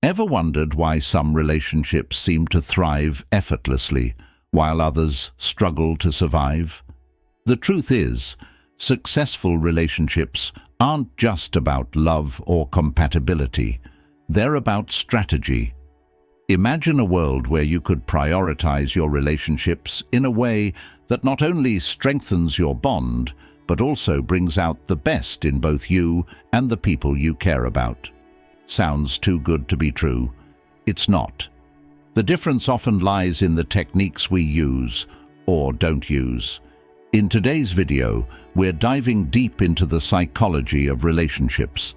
Ever wondered why some relationships seem to thrive effortlessly, while others struggle to survive? The truth is, successful relationships aren't just about love or compatibility. They're about strategy. Imagine a world where you could prioritize your relationships in a way that not only strengthens your bond, but also brings out the best in both you and the people you care about. Sounds too good to be true? It's not. The difference often lies in the techniques we use or don't use. In today's video, we're diving deep into the psychology of relationships.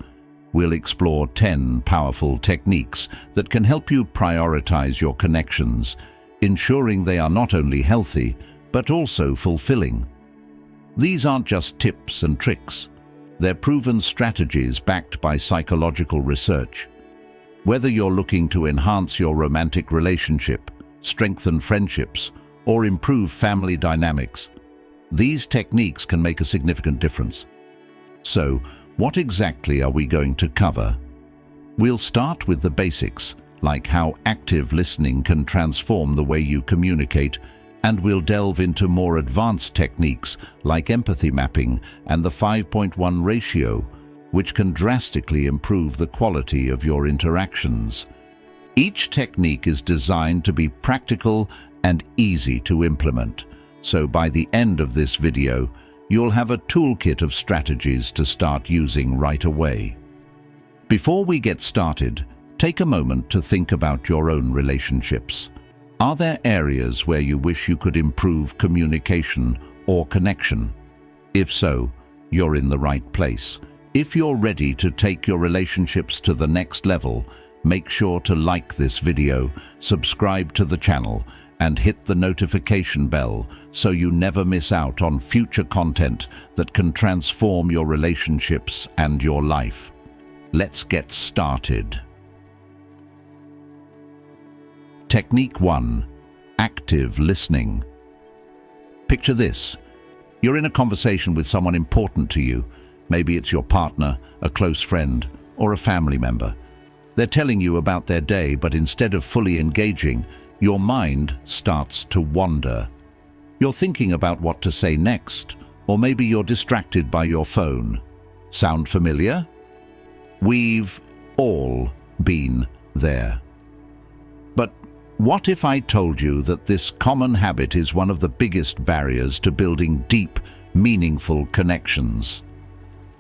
We'll explore 10 powerful techniques that can help you prioritize your connections, ensuring they are not only healthy, but also fulfilling. These aren't just tips and tricks. They're proven strategies backed by psychological research. Whether you're looking to enhance your romantic relationship, strengthen friendships, or improve family dynamics, these techniques can make a significant difference. So, what exactly are we going to cover? We'll start with the basics, like how active listening can transform the way you communicate, and we'll delve into more advanced techniques like empathy mapping and the 5.1 ratio, which can drastically improve the quality of your interactions. Each technique is designed to be practical and easy to implement, so by the end of this video, you'll have a toolkit of strategies to start using right away. Before we get started, take a moment to think about your own relationships. Are there areas where you wish you could improve communication or connection? If so, you're in the right place. If you're ready to take your relationships to the next level, make sure to like this video, subscribe to the channel, and hit the notification bell so you never miss out on future content that can transform your relationships and your life. Let's get started. Technique 1. Active listening. Picture this. You're in a conversation with someone important to you. Maybe it's your partner, a close friend, or a family member. They're telling you about their day, but instead of fully engaging, your mind starts to wander. You're thinking about what to say next, or maybe you're distracted by your phone. Sound familiar? We've all been there. But what if I told you that this common habit is one of the biggest barriers to building deep, meaningful connections?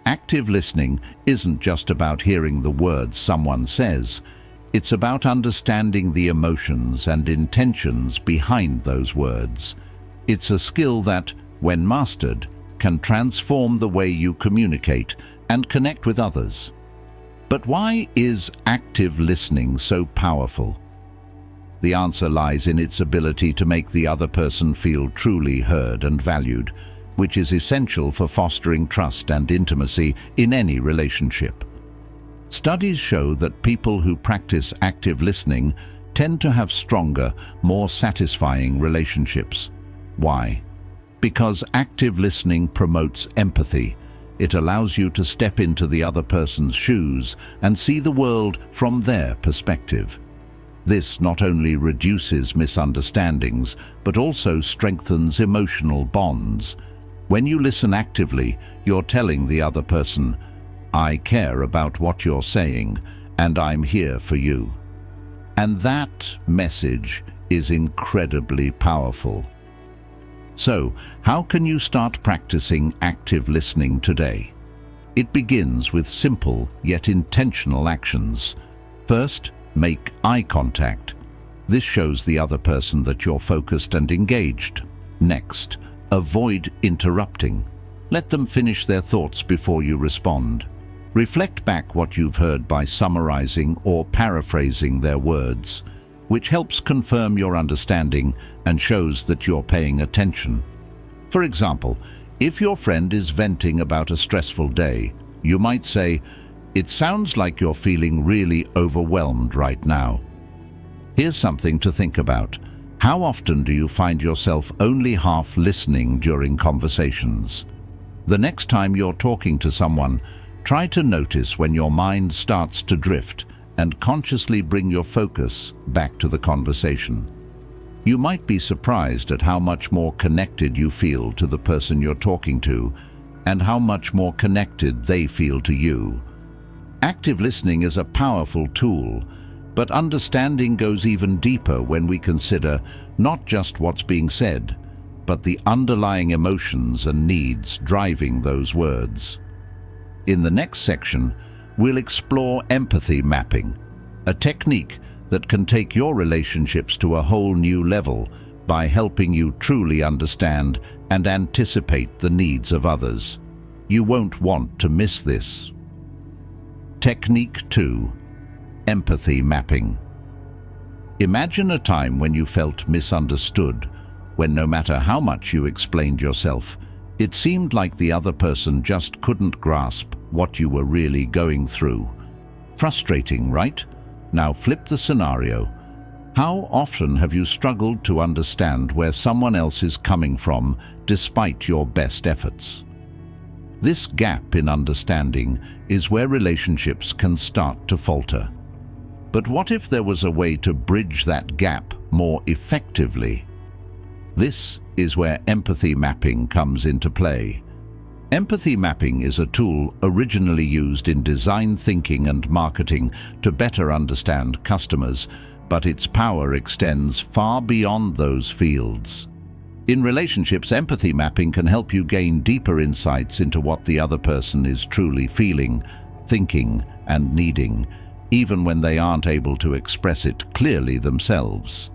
Active listening isn't just about hearing the words someone says. It's about understanding the emotions and intentions behind those words. It's a skill that, when mastered, can transform the way you communicate and connect with others. But why is active listening so powerful? The answer lies in its ability to make the other person feel truly heard and valued, which is essential for fostering trust and intimacy in any relationship. Studies show that people who practice active listening tend to have stronger, more satisfying relationships. Why? Because active listening promotes empathy. It allows you to step into the other person's shoes and see the world from their perspective. This not only reduces misunderstandings, but also strengthens emotional bonds. When you listen actively, you're telling the other person, "I care about what you're saying, and I'm here for you." And that message is incredibly powerful. So, how can you start practicing active listening today? It begins with simple yet intentional actions. First, make eye contact. This shows the other person that you're focused and engaged. Next, avoid interrupting. Let them finish their thoughts before you respond. Reflect back what you've heard by summarizing or paraphrasing their words, which helps confirm your understanding and shows that you're paying attention. For example, if your friend is venting about a stressful day, you might say, "It sounds like you're feeling really overwhelmed right now." Here's something to think about. How often do you find yourself only half listening during conversations? The next time you're talking to someone, try to notice when your mind starts to drift and consciously bring your focus back to the conversation. You might be surprised at how much more connected you feel to the person you're talking to, and how much more connected they feel to you. Active listening is a powerful tool, but understanding goes even deeper when we consider not just what's being said, but the underlying emotions and needs driving those words. In the next section, we'll explore empathy mapping, a technique that can take your relationships to a whole new level by helping you truly understand and anticipate the needs of others. You won't want to miss this. Technique 2. Empathy mapping. Imagine a time when you felt misunderstood, when no matter how much you explained yourself, it seemed like the other person just couldn't grasp what you were really going through. Frustrating, right? Now flip the scenario. How often have you struggled to understand where someone else is coming from despite your best efforts? This gap in understanding is where relationships can start to falter. But what if there was a way to bridge that gap more effectively? This is where empathy mapping comes into play. Empathy mapping is a tool originally used in design thinking and marketing to better understand customers, but its power extends far beyond those fields. In relationships, empathy mapping can help you gain deeper insights into what the other person is truly feeling, thinking, and needing, even when they aren't able to express it clearly themselves.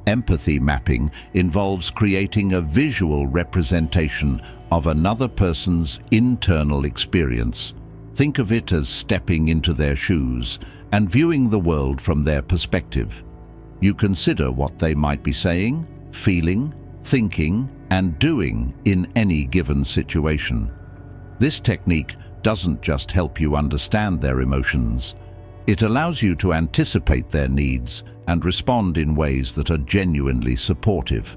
Empathy mapping involves creating a visual representation of another person's internal experience. Think of it as stepping into their shoes and viewing the world from their perspective. You consider what they might be saying, feeling, thinking, and doing in any given situation. This technique doesn't just help you understand their emotions. It allows you to anticipate their needs and respond in ways that are genuinely supportive.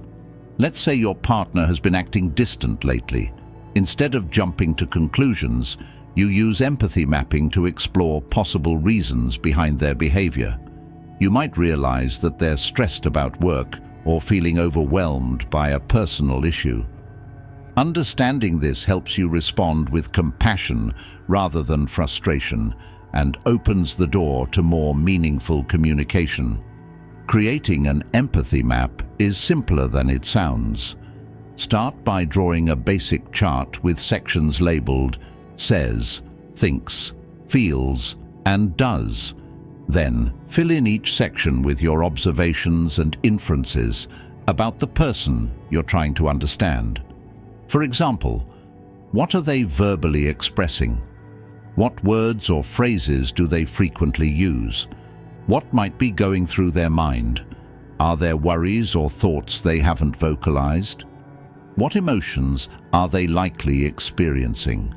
Let's say your partner has been acting distant lately. Instead of jumping to conclusions, you use empathy mapping to explore possible reasons behind their behavior. You might realize that they're stressed about work or feeling overwhelmed by a personal issue. Understanding this helps you respond with compassion rather than frustration, and opens the door to more meaningful communication. Creating an empathy map is simpler than it sounds. Start by drawing a basic chart with sections labeled says, thinks, feels, and does. Then, fill in each section with your observations and inferences about the person you're trying to understand. For example, what are they verbally expressing? What words or phrases do they frequently use? What might be going through their mind? Are there worries or thoughts they haven't vocalized? What emotions are they likely experiencing?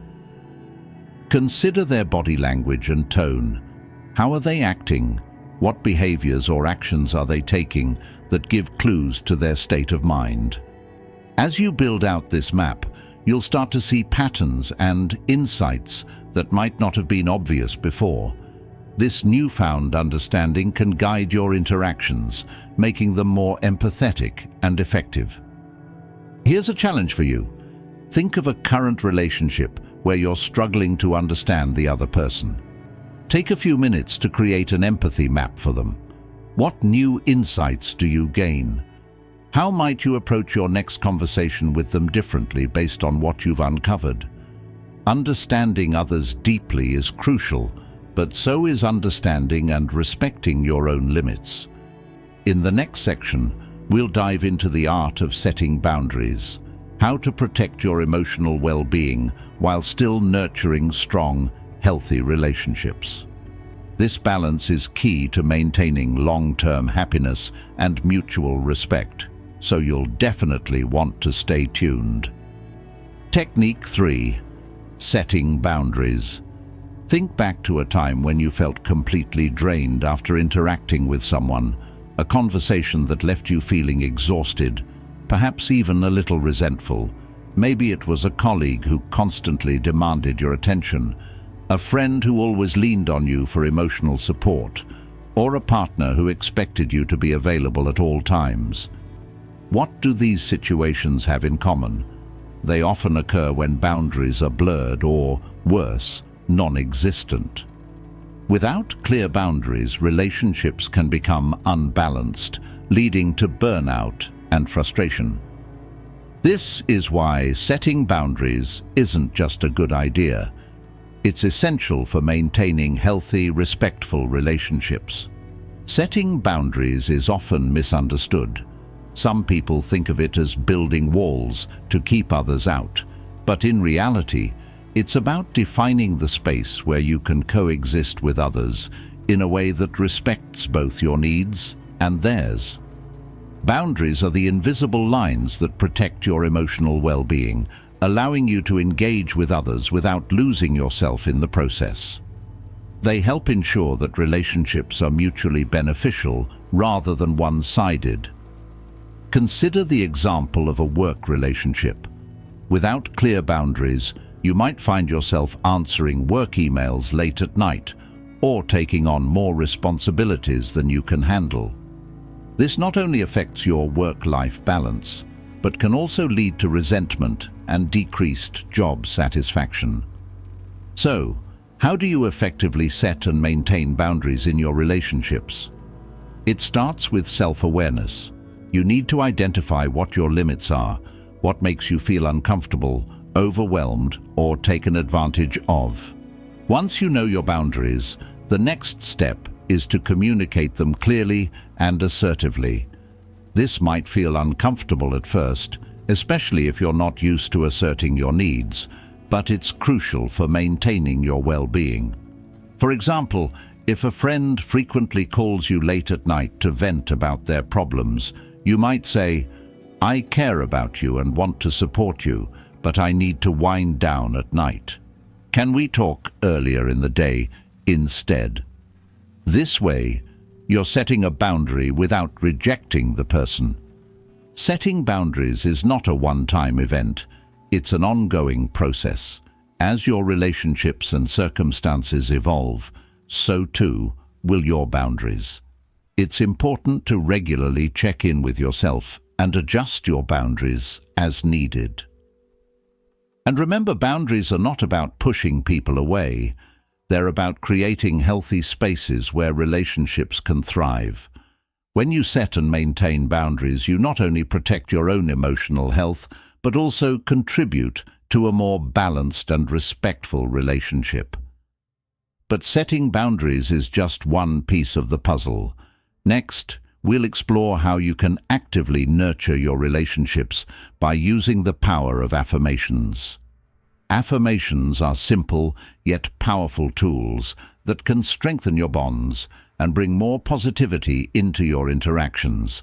Consider their body language and tone. How are they acting? What behaviors or actions are they taking that give clues to their state of mind? As you build out this map, you'll start to see patterns and insights that might not have been obvious before. This newfound understanding can guide your interactions, making them more empathetic and effective. Here's a challenge for you. Think of a current relationship where you're struggling to understand the other person. Take a few minutes to create an empathy map for them. What new insights do you gain? How might you approach your next conversation with them differently based on what you've uncovered? Understanding others deeply is crucial, but so is understanding and respecting your own limits. In the next section, we'll dive into the art of setting boundaries, how to protect your emotional well-being while still nurturing strong, healthy relationships. This balance is key to maintaining long-term happiness and mutual respect, so you'll definitely want to stay tuned. Technique 3. Setting boundaries. Think back to a time when you felt completely drained after interacting with someone, a conversation that left you feeling exhausted, perhaps even a little resentful. Maybe it was a colleague who constantly demanded your attention. A friend who always leaned on you for emotional support, or a partner who expected you to be available at all times. What do these situations have in common? They often occur when boundaries are blurred or, worse, non-existent. Without clear boundaries, relationships can become unbalanced, leading to burnout and frustration. This is why setting boundaries isn't just a good idea. It's essential for maintaining healthy, respectful relationships. Setting boundaries is often misunderstood. Some people think of it as building walls to keep others out, but in reality, it's about defining the space where you can coexist with others in a way that respects both your needs and theirs. Boundaries are the invisible lines that protect your emotional well-being, allowing you to engage with others without losing yourself in the process. They help ensure that relationships are mutually beneficial rather than one-sided. Consider the example of a work relationship. Without clear boundaries, you might find yourself answering work emails late at night or taking on more responsibilities than you can handle. This not only affects your work-life balance, but can also lead to resentment and decreased job satisfaction. So, how do you effectively set and maintain boundaries in your relationships? It starts with self-awareness. You need to identify what your limits are, what makes you feel uncomfortable, overwhelmed, or taken advantage of. Once you know your boundaries, the next step is to communicate them clearly and assertively. This might feel uncomfortable at first, especially if you're not used to asserting your needs, but it's crucial for maintaining your well-being. For example, if a friend frequently calls you late at night to vent about their problems, you might say, "I care about you and want to support you, but I need to wind down at night. Can we talk earlier in the day instead?" This way, you're setting a boundary without rejecting the person. Setting boundaries is not a one-time event. It's an ongoing process. As your relationships and circumstances evolve, so too will your boundaries. It's important to regularly check in with yourself and adjust your boundaries as needed. And remember, boundaries are not about pushing people away. They're about creating healthy spaces where relationships can thrive. When you set and maintain boundaries, you not only protect your own emotional health, but also contribute to a more balanced and respectful relationship. But setting boundaries is just one piece of the puzzle. Next, we'll explore how you can actively nurture your relationships by using the power of affirmations. Affirmations are simple yet powerful tools that can strengthen your bonds and bring more positivity into your interactions.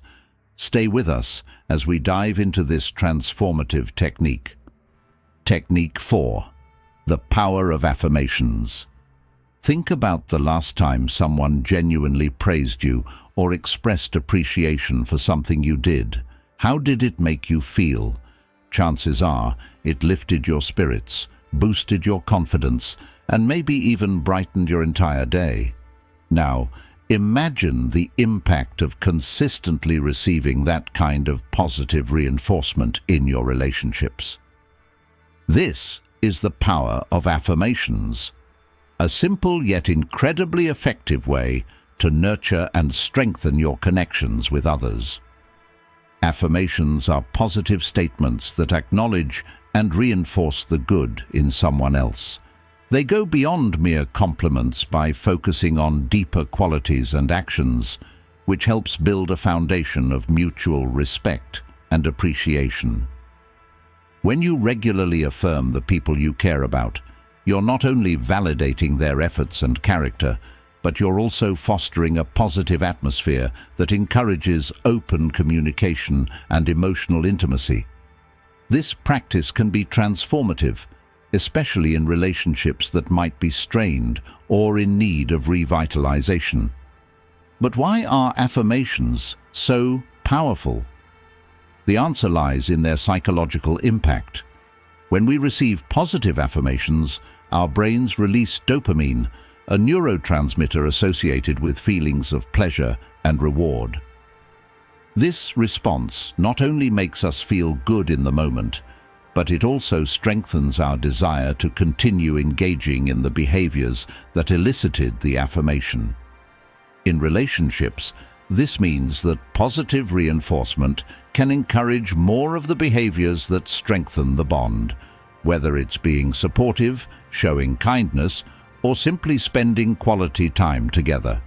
Stay with us as we dive into this transformative technique. Technique 4. The power of affirmations. Think about the last time someone genuinely praised you or expressed appreciation for something you did. How did it make you feel? Chances are it lifted your spirits, boosted your confidence, and maybe even brightened your entire day. Now, imagine the impact of consistently receiving that kind of positive reinforcement in your relationships. This is the power of affirmations, a simple yet incredibly effective way to nurture and strengthen your connections with others. Affirmations are positive statements that acknowledge and reinforce the good in someone else. They go beyond mere compliments by focusing on deeper qualities and actions, which helps build a foundation of mutual respect and appreciation. When you regularly affirm the people you care about, you're not only validating their efforts and character, but you're also fostering a positive atmosphere that encourages open communication and emotional intimacy. This practice can be transformative, especially in relationships that might be strained or in need of revitalization. But why are affirmations so powerful? The answer lies in their psychological impact. When we receive positive affirmations, our brains release dopamine, a neurotransmitter associated with feelings of pleasure and reward. This response not only makes us feel good in the moment, but it also strengthens our desire to continue engaging in the behaviors that elicited the affirmation. In relationships, this means that positive reinforcement can encourage more of the behaviors that strengthen the bond, whether it's being supportive, showing kindness, or simply spending quality time together.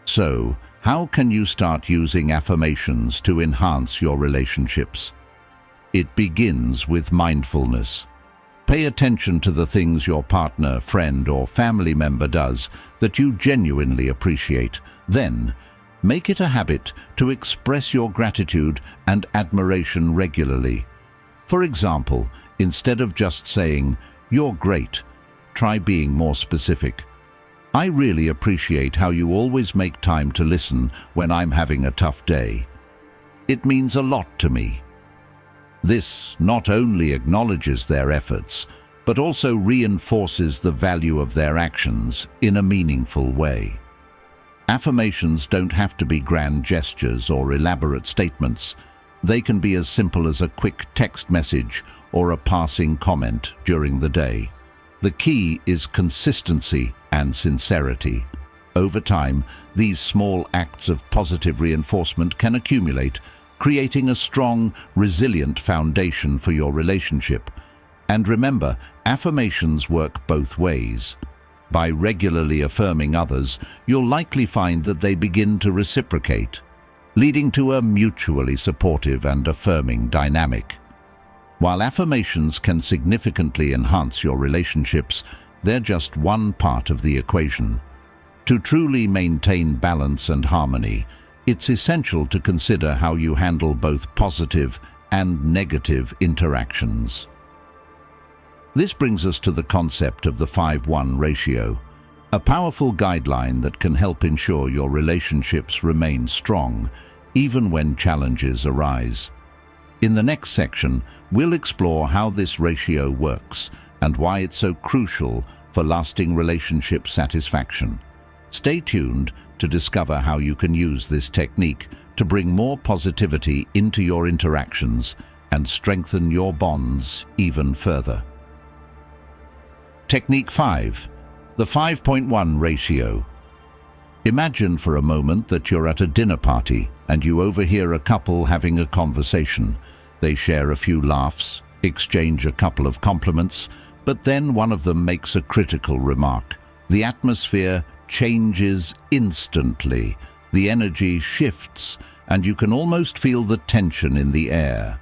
So, how can you start using affirmations to enhance your relationships? It begins with mindfulness. Pay attention to the things your partner, friend, or family member does that you genuinely appreciate. Then, make it a habit to express your gratitude and admiration regularly. For example, instead of just saying, "You're great," try being more specific. "I really appreciate how you always make time to listen when I'm having a tough day. It means a lot to me." This not only acknowledges their efforts, but also reinforces the value of their actions in a meaningful way. Affirmations don't have to be grand gestures or elaborate statements. They can be as simple as a quick text message or a passing comment during the day. The key is consistency and sincerity. Over time, these small acts of positive reinforcement can accumulate, creating a strong, resilient foundation for your relationship. And remember, affirmations work both ways. By regularly affirming others, you'll likely find that they begin to reciprocate, leading to a mutually supportive and affirming dynamic. While affirmations can significantly enhance your relationships, they're just one part of the equation. To truly maintain balance and harmony, it's essential to consider how you handle both positive and negative interactions. This brings us to the concept of the 5-1 ratio, a powerful guideline that can help ensure your relationships remain strong, even when challenges arise. In the next section, we'll explore how this ratio works and why it's so crucial for lasting relationship satisfaction. Stay tuned to discover how you can use this technique to bring more positivity into your interactions and strengthen your bonds even further. Technique 5. The 5.1 ratio. Imagine for a moment that you're at a dinner party and you overhear a couple having a conversation. They share a few laughs, exchange a couple of compliments, but then one of them makes a critical remark. The atmosphere changes instantly. The energy shifts, and you can almost feel the tension in the air.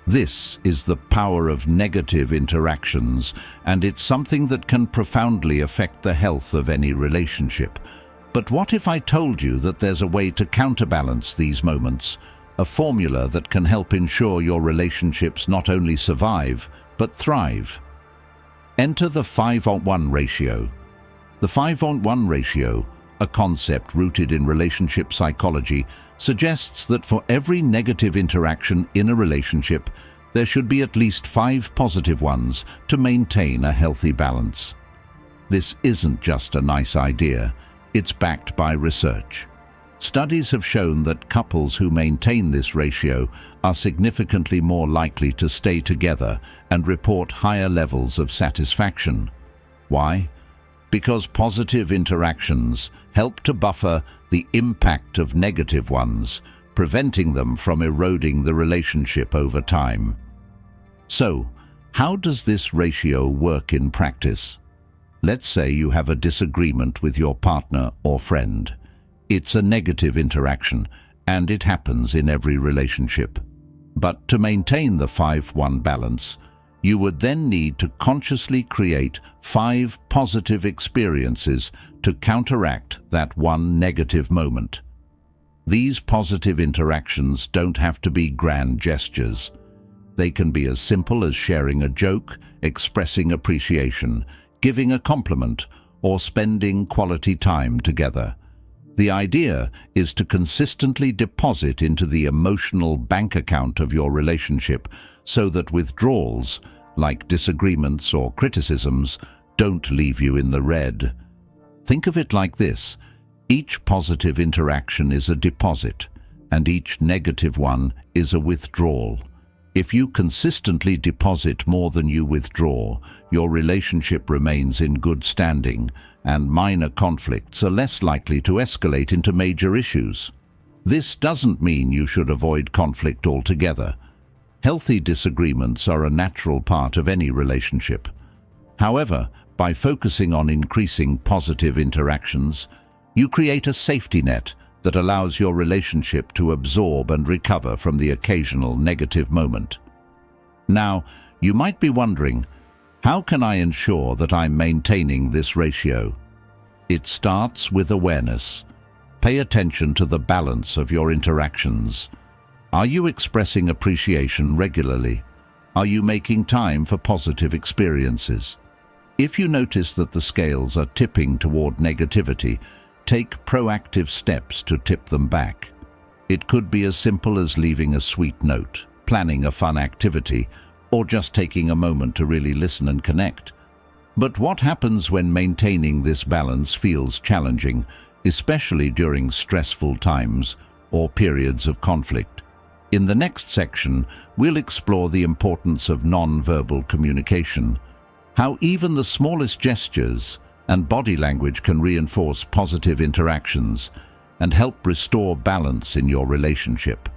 This is the power of negative interactions, and it's something that can profoundly affect the health of any relationship. But what if I told you that there's a way to counterbalance these moments, a formula that can help ensure your relationships not only survive, but thrive? Enter the 5-1 ratio. The 5-1 ratio, a concept rooted in relationship psychology, suggests that for every negative interaction in a relationship, there should be at least 5 positive ones to maintain a healthy balance. This isn't just a nice idea, it's backed by research. Studies have shown that couples who maintain this ratio are significantly more likely to stay together and report higher levels of satisfaction. Why? Because positive interactions help to buffer the impact of negative ones, preventing them from eroding the relationship over time. So, how does this ratio work in practice? Let's say you have a disagreement with your partner or friend. It's a negative interaction, and it happens in every relationship. But to maintain the 5-1 balance, you would then need to consciously create 5 positive experiences to counteract that one negative moment. These positive interactions don't have to be grand gestures. They can be as simple as sharing a joke, expressing appreciation, giving a compliment, or spending quality time together. The idea is to consistently deposit into the emotional bank account of your relationship so that withdrawals, like disagreements or criticisms, don't leave you in the red. Think of it like this: each positive interaction is a deposit, and each negative one is a withdrawal. If you consistently deposit more than you withdraw, your relationship remains in good standing, and minor conflicts are less likely to escalate into major issues. This doesn't mean you should avoid conflict altogether. Healthy disagreements are a natural part of any relationship. However, by focusing on increasing positive interactions, you create a safety net that allows your relationship to absorb and recover from the occasional negative moment. Now, you might be wondering, how can I ensure that I'm maintaining this ratio? It starts with awareness. Pay attention to the balance of your interactions. Are you expressing appreciation regularly? Are you making time for positive experiences? If you notice that the scales are tipping toward negativity, take proactive steps to tip them back. It could be as simple as leaving a sweet note, planning a fun activity, or just taking a moment to really listen and connect. But what happens when maintaining this balance feels challenging, especially during stressful times or periods of conflict? In the next section, we'll explore the importance of nonverbal communication, how even the smallest gestures and body language can reinforce positive interactions and help restore balance in your relationship.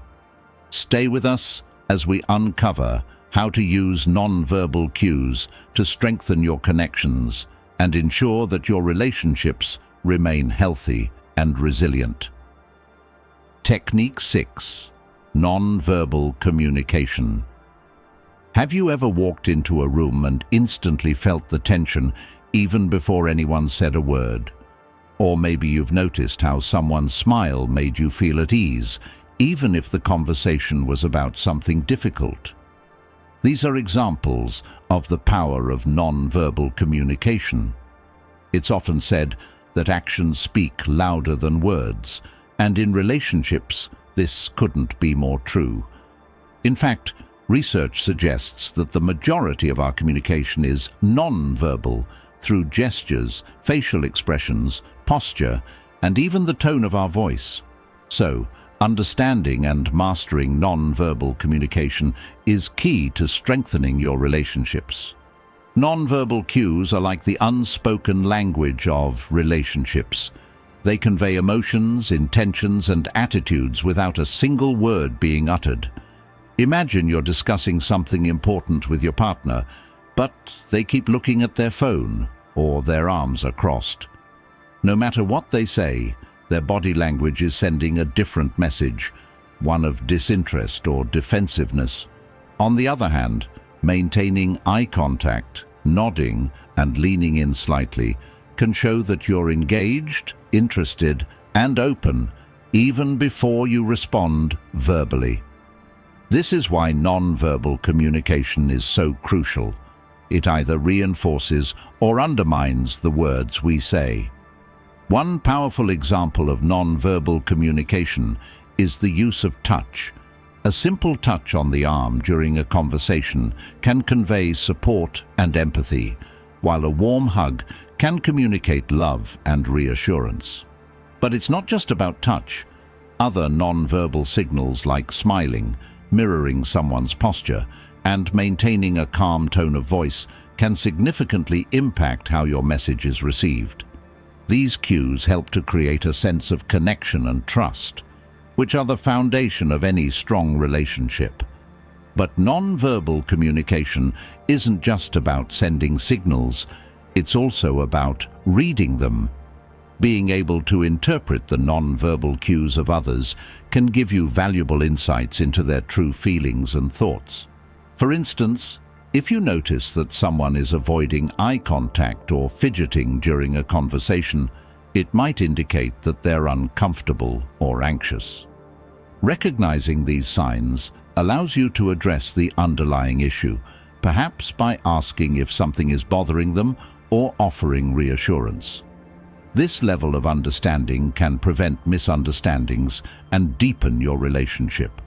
Stay with us as we uncover how to use nonverbal cues to strengthen your connections and ensure that your relationships remain healthy and resilient. Technique 6. Nonverbal communication. Have you ever walked into a room and instantly felt the tension even before anyone said a word? Or maybe you've noticed how someone's smile made you feel at ease, even if the conversation was about something difficult. These are examples of the power of nonverbal communication. It's often said that actions speak louder than words, and in relationships, this couldn't be more true. In fact, research suggests that the majority of our communication is nonverbal, through gestures, facial expressions, posture, and even the tone of our voice. So, understanding and mastering nonverbal communication is key to strengthening your relationships. Nonverbal cues are like the unspoken language of relationships. They convey emotions, intentions, and attitudes without a single word being uttered. Imagine you're discussing something important with your partner, but they keep looking at their phone or their arms are crossed. No matter what they say, their body language is sending a different message, one of disinterest or defensiveness. On the other hand, maintaining eye contact, nodding, and leaning in slightly can show that you're engaged, interested, and open, even before you respond verbally. This is why nonverbal communication is so crucial. It either reinforces or undermines the words we say. One powerful example of nonverbal communication is the use of touch. A simple touch on the arm during a conversation can convey support and empathy, while a warm hug can communicate love and reassurance. But it's not just about touch. Other nonverbal signals like smiling, mirroring someone's posture, and maintaining a calm tone of voice can significantly impact how your message is received. These cues help to create a sense of connection and trust, which are the foundation of any strong relationship. But nonverbal communication isn't just about sending signals, it's also about reading them. Being able to interpret the nonverbal cues of others can give you valuable insights into their true feelings and thoughts. For instance, if you notice that someone is avoiding eye contact or fidgeting during a conversation, it might indicate that they're uncomfortable or anxious. Recognizing these signs allows you to address the underlying issue, perhaps by asking if something is bothering them or offering reassurance. This level of understanding can prevent misunderstandings and deepen your relationship.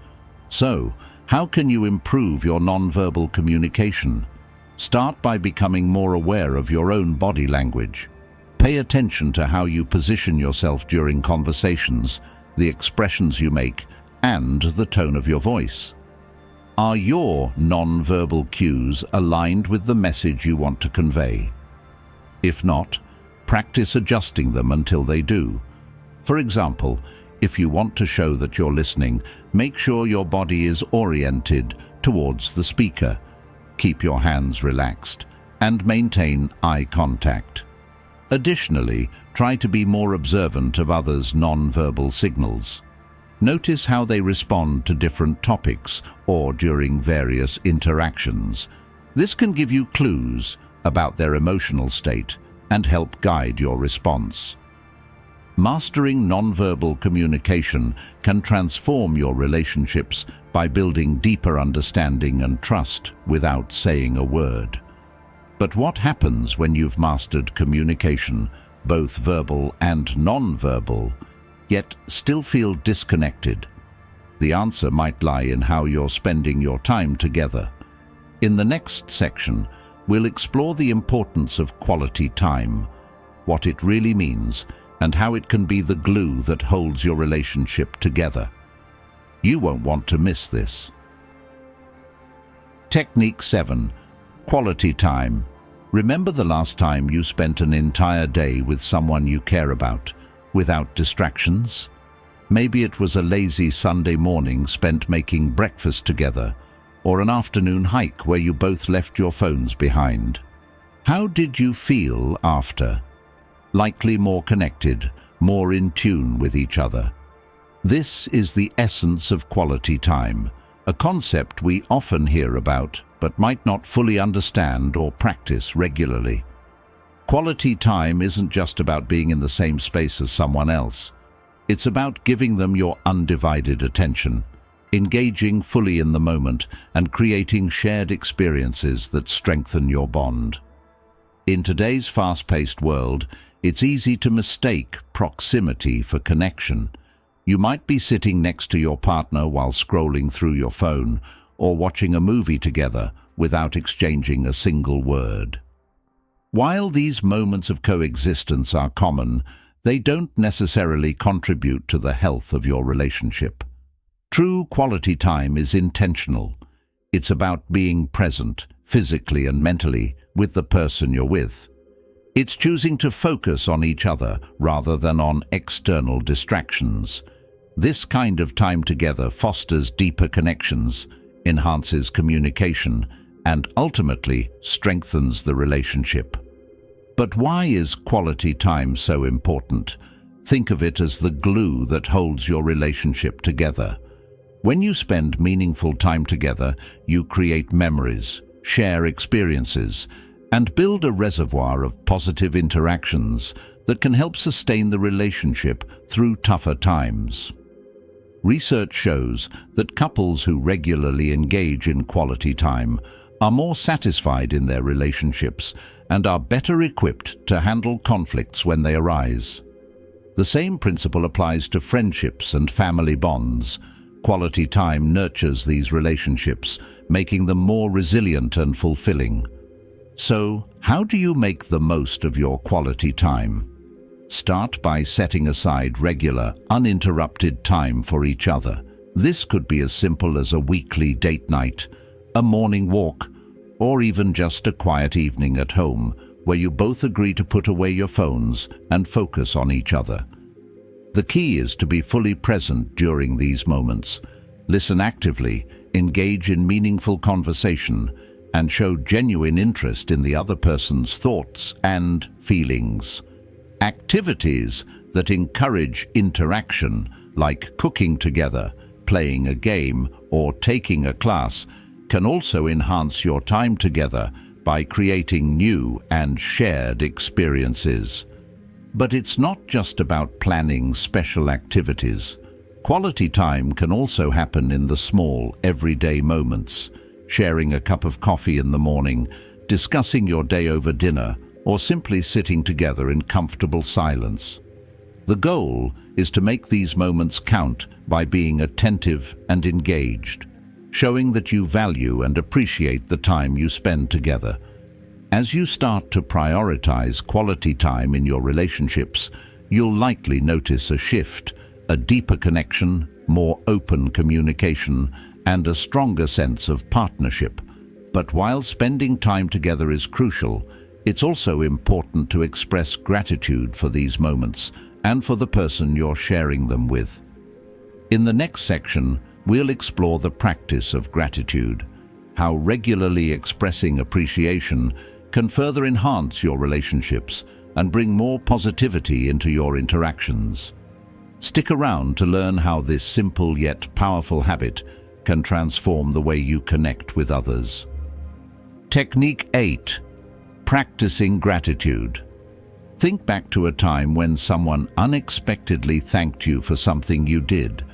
So, how can you improve your nonverbal communication? Start by becoming more aware of your own body language. Pay attention to how you position yourself during conversations, the expressions you make, and the tone of your voice. Are your non-verbal cues aligned with the message you want to convey? If not, practice adjusting them until they do. For example, if you want to show that you're listening, make sure your body is oriented towards the speaker. Keep your hands relaxed and maintain eye contact. Additionally, try to be more observant of others' non-verbal signals. Notice how they respond to different topics or during various interactions. This can give you clues about their emotional state and help guide your response. Mastering nonverbal communication can transform your relationships by building deeper understanding and trust without saying a word. But what happens when you've mastered communication, both verbal and nonverbal, yet still feel disconnected? The answer might lie in how you're spending your time together. In the next section, we'll explore the importance of quality time, what it really means, and how it can be the glue that holds your relationship together. You won't want to miss this. Technique 7. Quality time. Remember the last time you spent an entire day with someone you care about, without distractions? Maybe it was a lazy Sunday morning spent making breakfast together, or an afternoon hike where you both left your phones behind. How did you feel after? Likely more connected, more in tune with each other. This is the essence of quality time, a concept we often hear about but might not fully understand or practice regularly. Quality time isn't just about being in the same space as someone else. It's about giving them your undivided attention, engaging fully in the moment, and creating shared experiences that strengthen your bond. In today's fast-paced world, it's easy to mistake proximity for connection. You might be sitting next to your partner while scrolling through your phone or watching a movie together without exchanging a single word. While these moments of coexistence are common, they don't necessarily contribute to the health of your relationship. True quality time is intentional. It's about being present, physically and mentally, with the person you're with. It's choosing to focus on each other rather than on external distractions. This kind of time together fosters deeper connections, enhances communication, and ultimately strengthens the relationship. But why is quality time so important? Think of it as the glue that holds your relationship together. When you spend meaningful time together, you create memories, share experiences, and build a reservoir of positive interactions that can help sustain the relationship through tougher times. Research shows that couples who regularly engage in quality time are more satisfied in their relationships and are better equipped to handle conflicts when they arise. The same principle applies to friendships and family bonds. Quality time nurtures these relationships, making them more resilient and fulfilling. So, how do you make the most of your quality time? Start by setting aside regular, uninterrupted time for each other. This could be as simple as a weekly date night, a morning walk, or even just a quiet evening at home where you both agree to put away your phones and focus on each other. The key is to be fully present during these moments. Listen actively, engage in meaningful conversation, and show genuine interest in the other person's thoughts and feelings. Activities that encourage interaction, like cooking together, playing a game, or taking a class, can also enhance your time together by creating new and shared experiences. But it's not just about planning special activities. Quality time can also happen in the small, everyday moments. Sharing a cup of coffee in the morning, discussing your day over dinner, or simply sitting together in comfortable silence. The goal is to make these moments count by being attentive and engaged, showing that you value and appreciate the time you spend together. As you start to prioritize quality time in your relationships, you'll likely notice a shift, a deeper connection, more open communication, and a stronger sense of partnership. But while spending time together is crucial, it's also important to express gratitude for these moments and for the person you're sharing them with. In the next section, we'll explore the practice of gratitude, how regularly expressing appreciation can further enhance your relationships and bring more positivity into your interactions. Stick around to learn how this simple yet powerful habit can transform the way you connect with others. Technique 8. Practicing gratitude. Think back to a time when someone unexpectedly thanked you for something you did.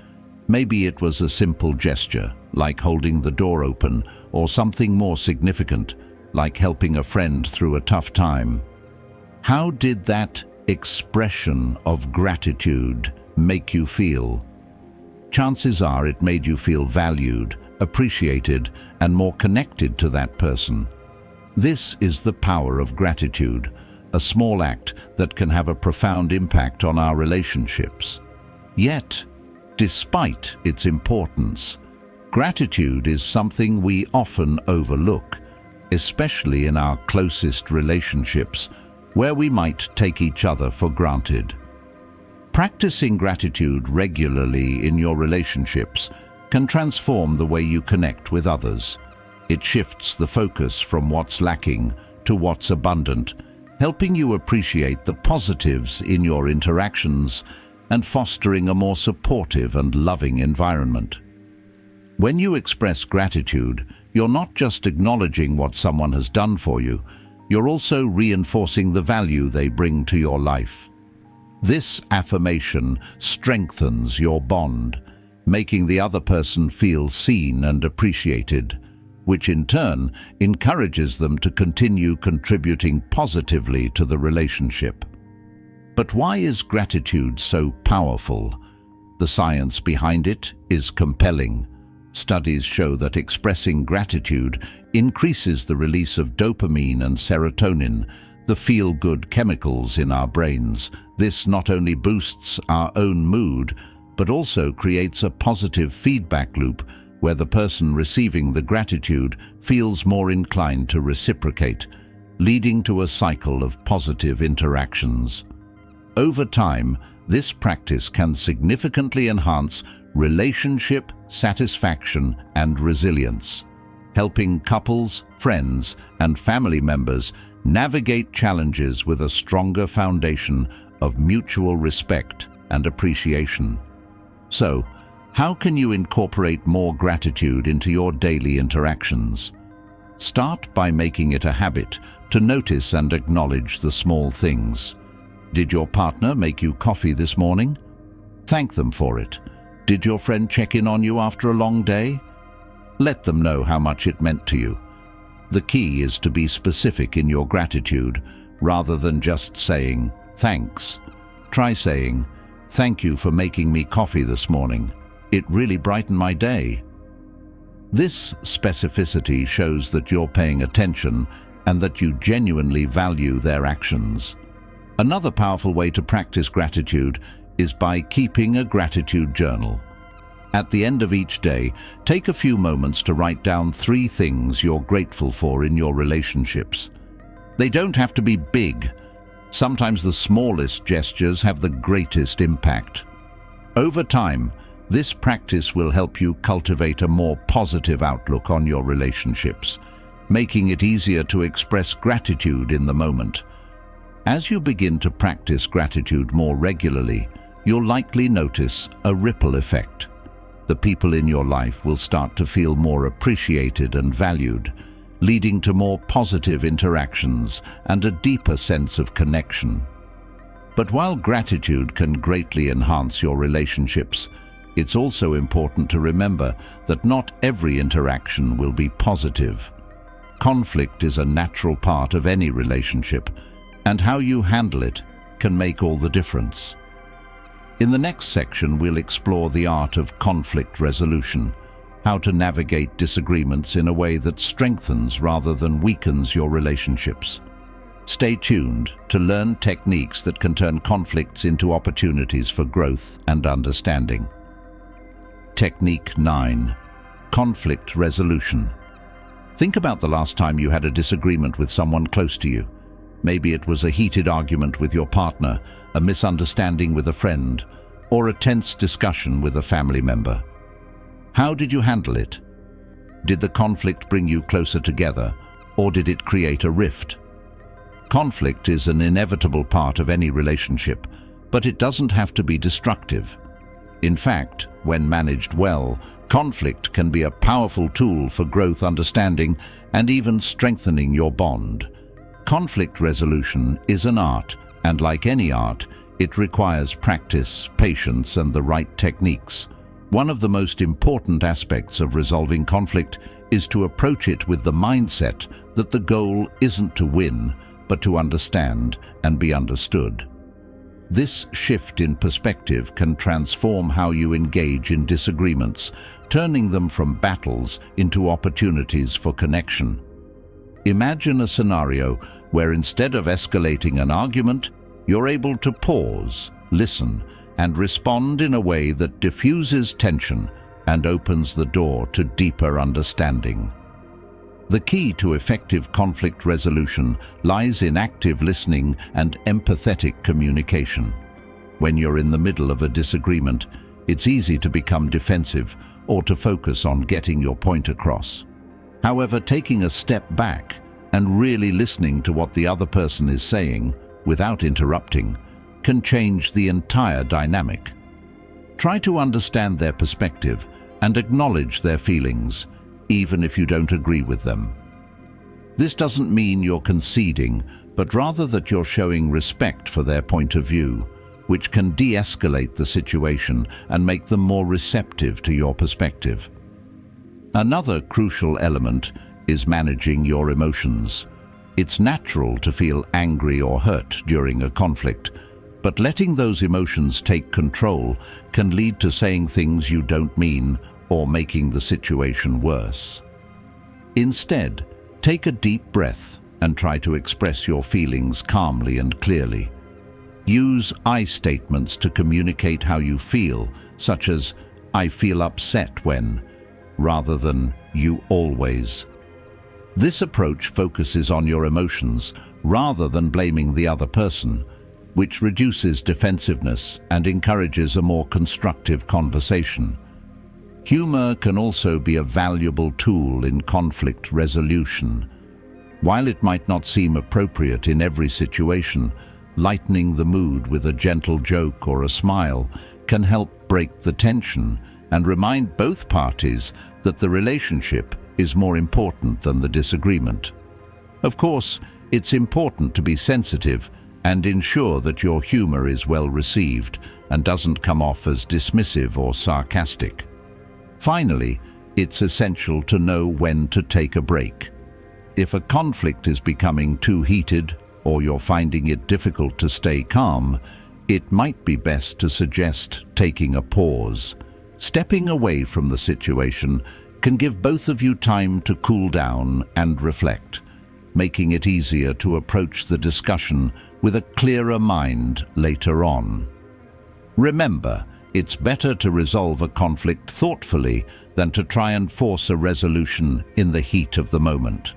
Maybe it was a simple gesture, like holding the door open, or something more significant, like helping a friend through a tough time. How did that expression of gratitude make you feel? Chances are it made you feel valued, appreciated, and more connected to that person. This is the power of gratitude, a small act that can have a profound impact on our relationships. Yet, despite its importance, gratitude is something we often overlook, especially in our closest relationships, where we might take each other for granted. Practicing gratitude regularly in your relationships can transform the way you connect with others. It shifts the focus from what's lacking to what's abundant, helping you appreciate the positives in your interactions and fostering a more supportive and loving environment. When you express gratitude, you're not just acknowledging what someone has done for you, you're also reinforcing the value they bring to your life. This affirmation strengthens your bond, making the other person feel seen and appreciated, which in turn encourages them to continue contributing positively to the relationship. But why is gratitude so powerful? The science behind it is compelling. Studies show that expressing gratitude increases the release of dopamine and serotonin, the feel-good chemicals in our brains. This not only boosts our own mood, but also creates a positive feedback loop where the person receiving the gratitude feels more inclined to reciprocate, leading to a cycle of positive interactions. Over time, this practice can significantly enhance relationship satisfaction and resilience, helping couples, friends, and family members navigate challenges with a stronger foundation of mutual respect and appreciation. So, how can you incorporate more gratitude into your daily interactions? Start by making it a habit to notice and acknowledge the small things. Did your partner make you coffee this morning? Thank them for it. Did your friend check in on you after a long day? Let them know how much it meant to you. The key is to be specific in your gratitude, rather than just saying, thanks. Try saying, thank you for making me coffee this morning. It really brightened my day. This specificity shows that you're paying attention and that you genuinely value their actions. Another powerful way to practice gratitude is by keeping a gratitude journal. At the end of each day, take a few moments to write down 3 things you're grateful for in your relationships. They don't have to be big. Sometimes the smallest gestures have the greatest impact. Over time, this practice will help you cultivate a more positive outlook on your relationships, making it easier to express gratitude in the moment. As you begin to practice gratitude more regularly, you'll likely notice a ripple effect. The people in your life will start to feel more appreciated and valued, leading to more positive interactions and a deeper sense of connection. But while gratitude can greatly enhance your relationships, it's also important to remember that not every interaction will be positive. Conflict is a natural part of any relationship, and how you handle it can make all the difference. In the next section, we'll explore the art of conflict resolution, how to navigate disagreements in a way that strengthens rather than weakens your relationships. Stay tuned to learn techniques that can turn conflicts into opportunities for growth and understanding. Technique 9. Conflict resolution. Think about the last time you had a disagreement with someone close to you. Maybe it was a heated argument with your partner, a misunderstanding with a friend, or a tense discussion with a family member. How did you handle it? Did the conflict bring you closer together, or did it create a rift? Conflict is an inevitable part of any relationship, but it doesn't have to be destructive. In fact, when managed well, conflict can be a powerful tool for growth, understanding, and even strengthening your bond. Conflict resolution is an art, and like any art, it requires practice, patience, and the right techniques. One of the most important aspects of resolving conflict is to approach it with the mindset that the goal isn't to win, but to understand and be understood. This shift in perspective can transform how you engage in disagreements, turning them from battles into opportunities for connection. Imagine a scenario where instead of escalating an argument, you're able to pause, listen, and respond in a way that diffuses tension and opens the door to deeper understanding. The key to effective conflict resolution lies in active listening and empathetic communication. When you're in the middle of a disagreement, it's easy to become defensive or to focus on getting your point across. However, taking a step back and really listening to what the other person is saying without interrupting can change the entire dynamic. Try to understand their perspective and acknowledge their feelings, even if you don't agree with them. This doesn't mean you're conceding, but rather that you're showing respect for their point of view, which can de-escalate the situation and make them more receptive to your perspective. Another crucial element is managing your emotions. It's natural to feel angry or hurt during a conflict, but letting those emotions take control can lead to saying things you don't mean or making the situation worse. Instead, take a deep breath and try to express your feelings calmly and clearly. Use I statements to communicate how you feel, such as, "I feel upset when," rather than "you always." This approach focuses on your emotions rather than blaming the other person, which reduces defensiveness and encourages a more constructive conversation. Humor can also be a valuable tool in conflict resolution. While it might not seem appropriate in every situation, lightening the mood with a gentle joke or a smile can help break the tension and remind both parties that the relationship is more important than the disagreement. Of course, it's important to be sensitive and ensure that your humor is well received and doesn't come off as dismissive or sarcastic. Finally, it's essential to know when to take a break. If a conflict is becoming too heated or you're finding it difficult to stay calm, it might be best to suggest taking a pause. Stepping away from the situation can give both of you time to cool down and reflect, making it easier to approach the discussion with a clearer mind later on. Remember, it's better to resolve a conflict thoughtfully than to try and force a resolution in the heat of the moment.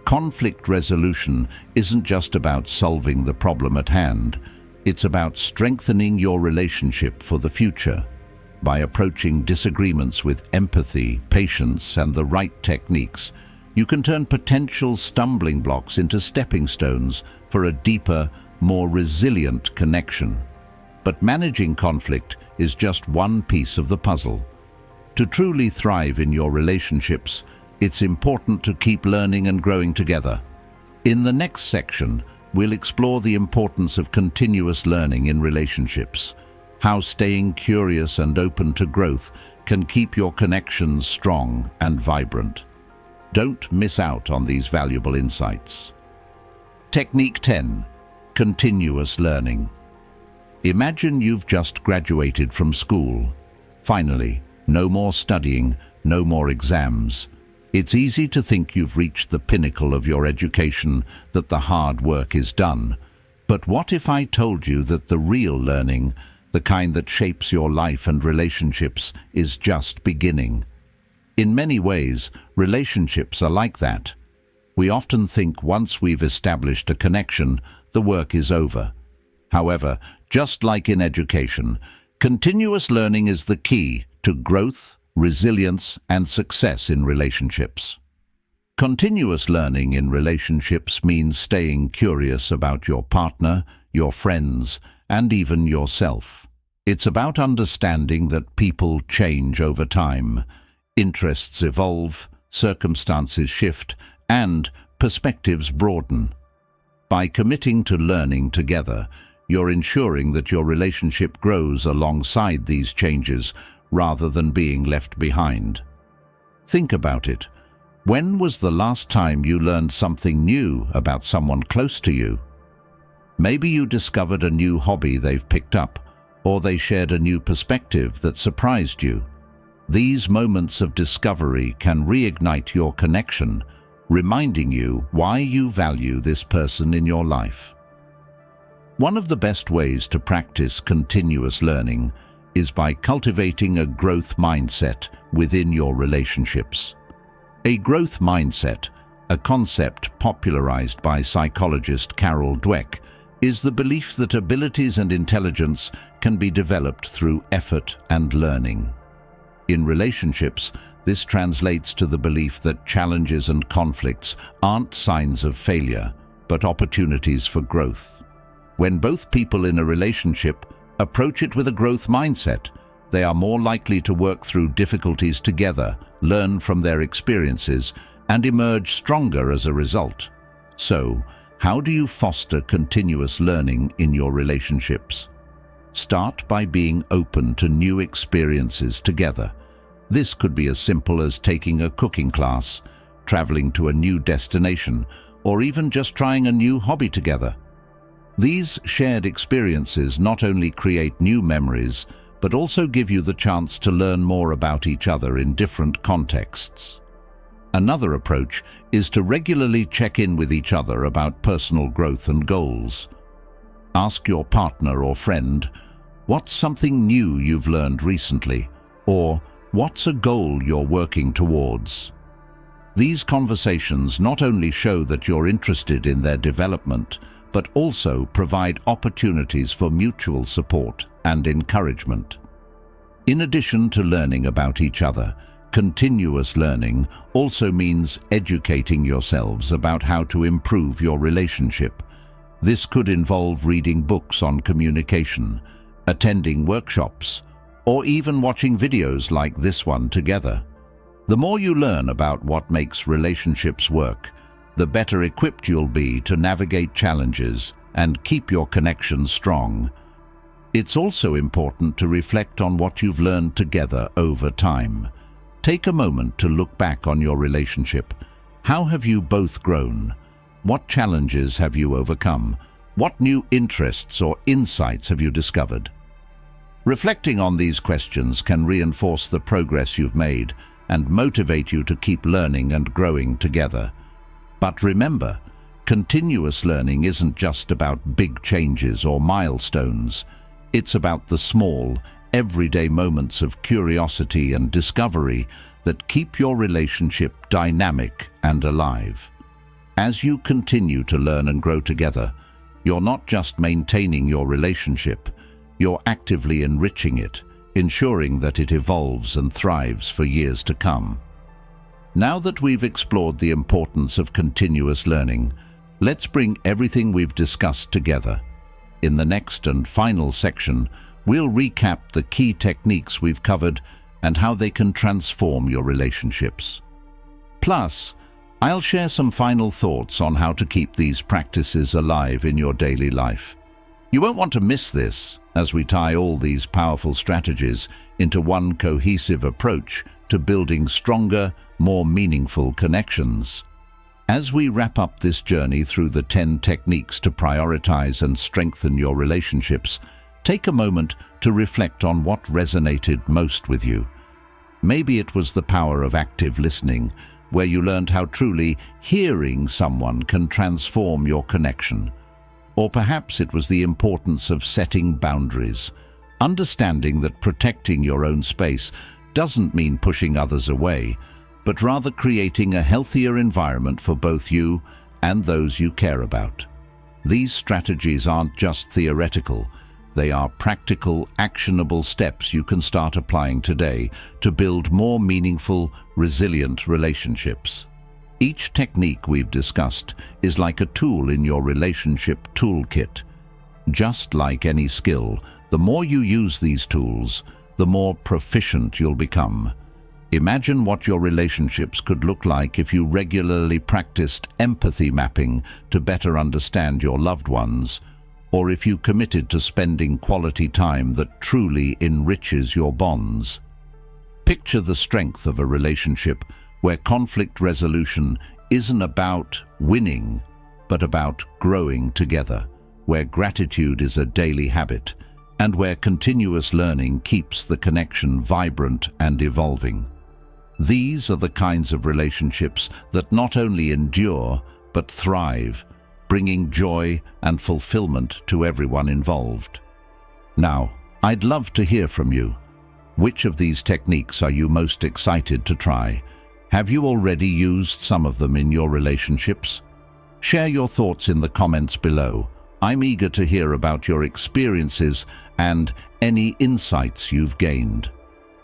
Conflict resolution isn't just about solving the problem at hand, it's about strengthening your relationship for the future. By approaching disagreements with empathy, patience, and the right techniques, you can turn potential stumbling blocks into stepping stones for a deeper, more resilient connection. But managing conflict is just one piece of the puzzle. To truly thrive in your relationships, it's important to keep learning and growing together. In the next section, we'll explore the importance of continuous learning in relationships, how staying curious and open to growth can keep your connections strong and vibrant. Don't miss out on these valuable insights. Technique 10. Continuous learning. Imagine you've just graduated from school. Finally, no more studying, no more exams. It's easy to think you've reached the pinnacle of your education, that the hard work is done. But what if I told you that the real learning, the kind that shapes your life and relationships, is just beginning? In many ways, relationships are like that. We often think once we've established a connection, the work is over. However, just like in education, continuous learning is the key to growth, resilience, and success in relationships. Continuous learning in relationships means staying curious about your partner, your friends, and even yourself. It's about understanding that people change over time, interests evolve, circumstances shift, and perspectives broaden. By committing to learning together, you're ensuring that your relationship grows alongside these changes rather than being left behind. Think about it. When was the last time you learned something new about someone close to you? Maybe you discovered a new hobby they've picked up, or they shared a new perspective that surprised you. These moments of discovery can reignite your connection, reminding you why you value this person in your life. One of the best ways to practice continuous learning is by cultivating a growth mindset within your relationships. A growth mindset, a concept popularized by psychologist Carol Dweck, is the belief that abilities and intelligence can be developed through effort and learning. In relationships, this translates to the belief that challenges and conflicts aren't signs of failure, but opportunities for growth. When both people in a relationship approach it with a growth mindset, they are more likely to work through difficulties together, learn from their experiences, and emerge stronger as a result. So, how do you foster continuous learning in your relationships? Start by being open to new experiences together. This could be as simple as taking a cooking class, traveling to a new destination, or even just trying a new hobby together. These shared experiences not only create new memories, but also give you the chance to learn more about each other in different contexts. Another approach is to regularly check in with each other about personal growth and goals. Ask your partner or friend, what's something new you've learned recently? Or, what's a goal you're working towards? These conversations not only show that you're interested in their development, but also provide opportunities for mutual support and encouragement. In addition to learning about each other, continuous learning also means educating yourselves about how to improve your relationship. This could involve reading books on communication, attending workshops, or even watching videos like this one together. The more you learn about what makes relationships work, the better equipped you'll be to navigate challenges and keep your connections strong. It's also important to reflect on what you've learned together over time. Take a moment to look back on your relationship. How have you both grown? What challenges have you overcome? What new interests or insights have you discovered? Reflecting on these questions can reinforce the progress you've made and motivate you to keep learning and growing together. But remember, continuous learning isn't just about big changes or milestones. It's about the small, everyday moments of curiosity and discovery that keep your relationship dynamic and alive. As you continue to learn and grow together, you're not just maintaining your relationship, you're actively enriching it, ensuring that it evolves and thrives for years to come. Now that we've explored the importance of continuous learning, let's bring everything we've discussed together. In the next and final section, we'll recap the key techniques we've covered and how they can transform your relationships. Plus, I'll share some final thoughts on how to keep these practices alive in your daily life. You won't want to miss this as we tie all these powerful strategies into one cohesive approach to building stronger, more meaningful connections. As we wrap up this journey through the 10 techniques to prioritize and strengthen your relationships, take a moment to reflect on what resonated most with you. Maybe it was the power of active listening, where you learned how truly hearing someone can transform your connection. Or perhaps it was the importance of setting boundaries, understanding that protecting your own space doesn't mean pushing others away, but rather creating a healthier environment for both you and those you care about. These strategies aren't just theoretical. They are practical, actionable steps you can start applying today to build more meaningful, resilient relationships. Each technique we've discussed is like a tool in your relationship toolkit. Just like any skill, the more you use these tools, the more proficient you'll become. Imagine what your relationships could look like if you regularly practiced empathy mapping to better understand your loved ones, or if you committed to spending quality time that truly enriches your bonds. Picture the strength of a relationship where conflict resolution isn't about winning, but about growing together, where gratitude is a daily habit, and where continuous learning keeps the connection vibrant and evolving. These are the kinds of relationships that not only endure, but thrive, bringing joy and fulfillment to everyone involved. Now, I'd love to hear from you. Which of these techniques are you most excited to try? Have you already used some of them in your relationships? Share your thoughts in the comments below. I'm eager to hear about your experiences and any insights you've gained.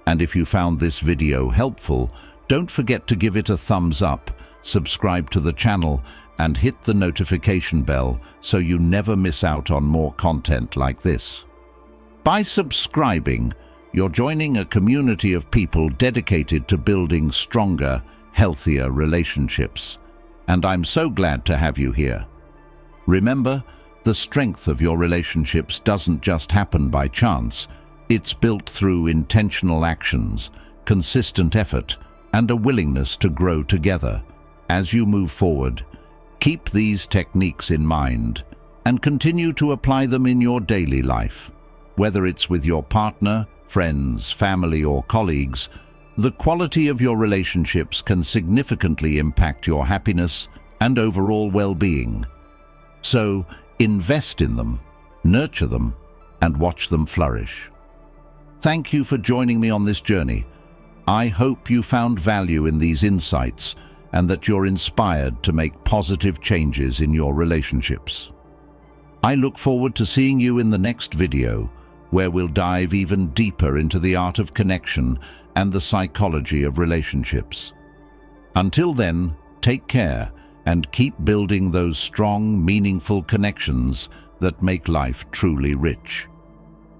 And if you found this video helpful, don't forget to give it a thumbs up, subscribe to the channel, and hit the notification bell so you never miss out on more content like this. By subscribing, you're joining a community of people dedicated to building stronger, healthier relationships. And I'm so glad to have you here. Remember, the strength of your relationships doesn't just happen by chance. It's built through intentional actions, consistent effort, and a willingness to grow together. As you move forward, keep these techniques in mind and continue to apply them in your daily life. Whether it's with your partner, friends, family, or colleagues, the quality of your relationships can significantly impact your happiness and overall well-being. So, invest in them, nurture them, and watch them flourish. Thank you for joining me on this journey. I hope you found value in these insights and that you're inspired to make positive changes in your relationships. I look forward to seeing you in the next video, where we'll dive even deeper into the art of connection and the psychology of relationships. Until then, take care and keep building those strong, meaningful connections that make life truly rich.